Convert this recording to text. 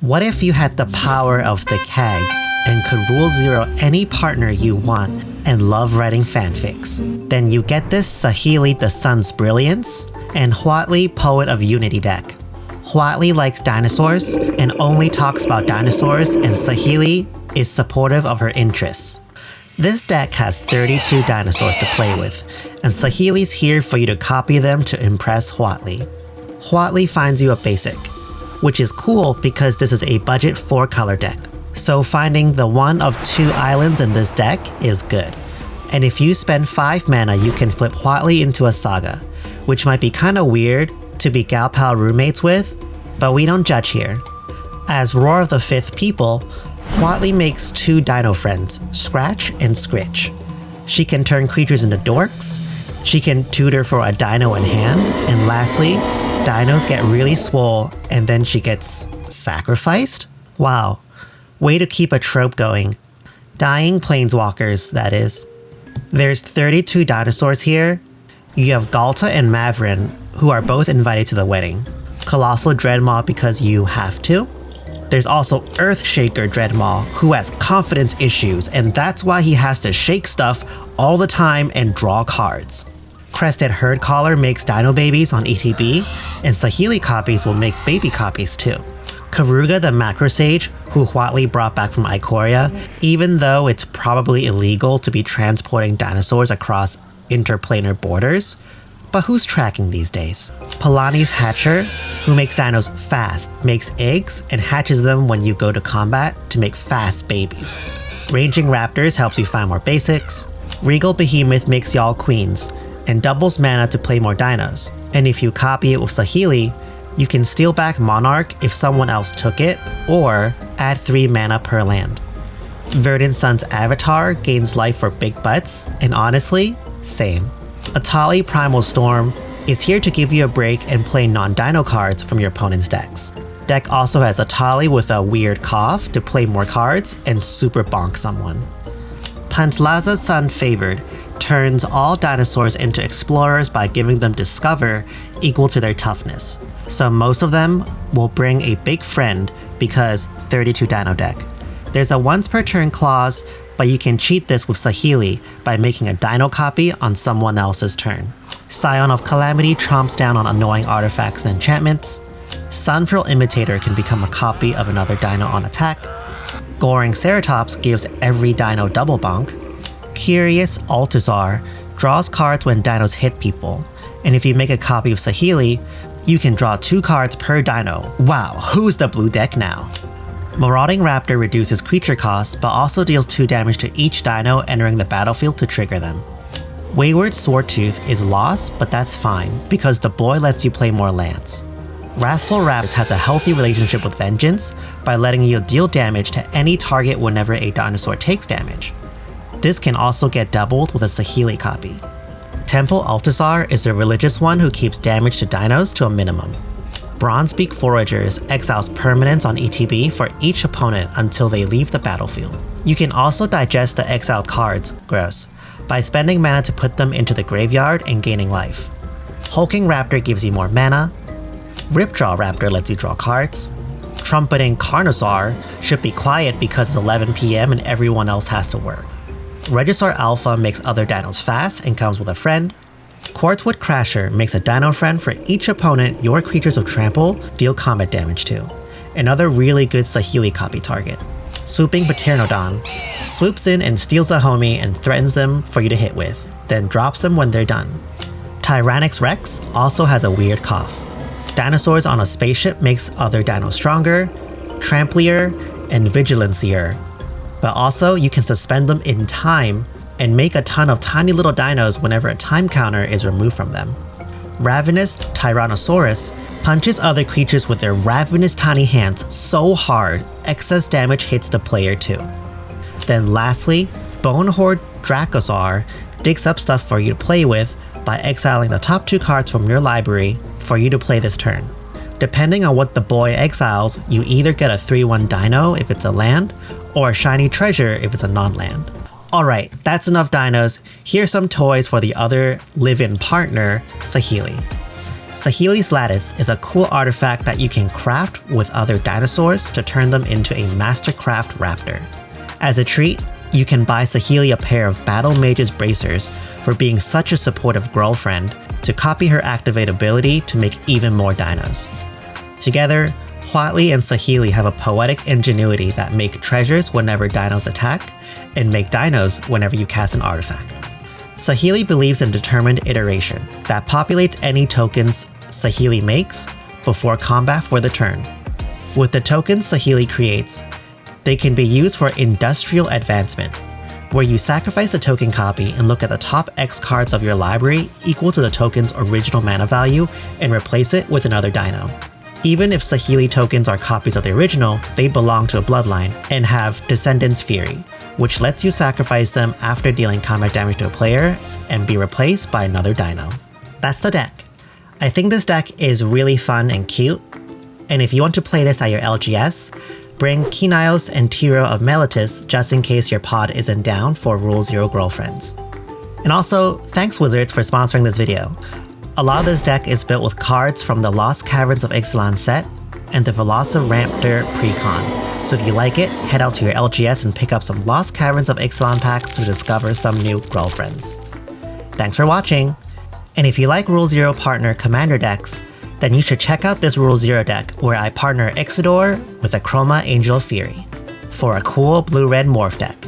What if you had the power of the keg and could rule zero any partner you want and love writing fanfics? Then you get this Saheeli the Sun's Brilliance and Huatli Poet of Unity deck. Huatli likes dinosaurs and only talks about dinosaurs, and Saheeli is supportive of her interests. This deck has 32 dinosaurs to play with, and Saheeli's here for you to copy them to impress Huatli. Huatli finds you a basic, which is cool because this is a budget 4-color deck, so finding the one of 2 islands in this deck is good. And if you spend 5 mana, you can flip Huatli into a saga, which might be kinda weird to be gal pal roommates with, but we don't judge here. As Roar of the Fifth People, Huatli makes 2 dino friends, Scratch and Scritch. She can turn creatures into dorks, she can tutor for a dino in hand, and lastly, dinos get really swole and then she gets sacrificed? Wow, way to keep a trope going. Dying planeswalkers, that is. There's 32 dinosaurs here. You have Galta and Mavrin, who are both invited to the wedding. Colossal Dreadmaw because you have to. There's also Earthshaker Dreadmaw, who has confidence issues, and that's why he has to shake stuff all the time and draw cards. Crested Herdcaller makes dino babies on ETB, and Saheeli copies will make baby copies too. Karuga the Macro Sage, who Huatli brought back from Ikoria, even though it's probably illegal to be transporting dinosaurs across interplanar borders, but who's tracking these days? Palani's Hatcher, who makes dinos fast, makes eggs, and hatches them when you go to combat to make fast babies. Ranging Raptors helps you find more basics. Regal Behemoth makes y'all queens, and doubles mana to play more dinos. And if you copy it with Saheeli, you can steal back Monarch if someone else took it, or add 3 mana per land. Verdant Sun's Avatar gains life for big butts, and honestly, same. Atali Primal Storm is here to give you a break and play non-dino cards from your opponent's decks. Deck also has Atali with a weird cough to play more cards and super bonk someone. Pantlaza's Sun Favored turns all dinosaurs into explorers by giving them Discover equal to their toughness. So most of them will bring a big friend because 32 dino deck. There's a once per turn clause, but you can cheat this with Saheeli by making a dino copy on someone else's turn. Scion of Calamity tromps down on annoying artifacts and enchantments. Sunfurl Imitator can become a copy of another dino on attack. Goring Ceratops gives every dino double bonk. Curious Altazar draws cards when dinos hit people, and if you make a copy of Saheeli, you can draw 2 cards per dino. Wow, who's the blue deck now? Marauding Raptor reduces creature costs, but also deals 2 damage to each dino entering the battlefield to trigger them. Wayward Swordtooth is lost, but that's fine, because the boy lets you play more lands. Wrathful Raptors has a healthy relationship with Vengeance by letting you deal damage to any target whenever a dinosaur takes damage. This can also get doubled with a Saheeli copy. Temple Altazar is a religious one who keeps damage to dinos to a minimum. Bronzebeak Foragers exiles permanents on ETB for each opponent until they leave the battlefield. You can also digest the exiled cards, gross, by spending mana to put them into the graveyard and gaining life. Hulking Raptor gives you more mana. Ripjaw Raptor lets you draw cards. Trumpeting Carnosaur should be quiet because it's 11 PM and everyone else has to work. Regisaur Alpha makes other dinos fast and comes with a friend. Quartzwood Crasher makes a dino friend for each opponent your creatures of trample deal combat damage to. Another really good Saheeli copy target. Swooping Pteranodon swoops in and steals a homie and threatens them for you to hit with, then drops them when they're done. Tyrannix Rex also has a weird cough. Dinosaurs on a spaceship makes other dinos stronger, tramplier, and vigilancier. But also you can suspend them in time and make a ton of tiny little dinos whenever a time counter is removed from them. Ravenous Tyrannosaurus punches other creatures with their ravenous tiny hands so hard, excess damage hits the player too. Then lastly, Bonehorde Dracosaur digs up stuff for you to play with by exiling the top 2 cards from your library for you to play this turn. Depending on what the boy exiles, you either get a 3/1 dino if it's a land, or a shiny treasure if it's a non-land. Alright, that's enough dinos. Here's some toys for the other live-in partner, Saheeli. Saheeli's Lattice is a cool artifact that you can craft with other dinosaurs to turn them into a Mastercraft Raptor. As a treat, you can buy Saheeli a pair of Battle Mage's bracers for being such a supportive girlfriend to copy her activate ability to make even more dinos. Together, Huatli and Saheeli have a poetic ingenuity that make treasures whenever dinos attack, and make dinos whenever you cast an artifact. Saheeli believes in determined iteration that populates any tokens Saheeli makes before combat for the turn. With the tokens Saheeli creates, they can be used for industrial advancement, where you sacrifice a token copy and look at the top X cards of your library equal to the token's original mana value and replace it with another dino. Even if Saheeli tokens are copies of the original, they belong to a bloodline and have Descendants Fury, which lets you sacrifice them after dealing combat damage to a player and be replaced by another dino. That's the deck. I think this deck is really fun and cute, and if you want to play this at your LGS, bring Kenios and Tiro of Melitus just in case your pod isn't down for Rule 0 girlfriends. And also, thanks Wizards for sponsoring this video. A lot of this deck is built with cards from the Lost Caverns of Ixalan set and the Velociraptor Precon, so if you like it, head out to your LGS and pick up some Lost Caverns of Ixalan packs to discover some new girlfriends. Thanks for watching! And if you like Rule 0 partner commander decks, then you should check out this Rule 0 deck where I partner Ixidor with a Chroma Angel Fury for a cool blue-red morph deck.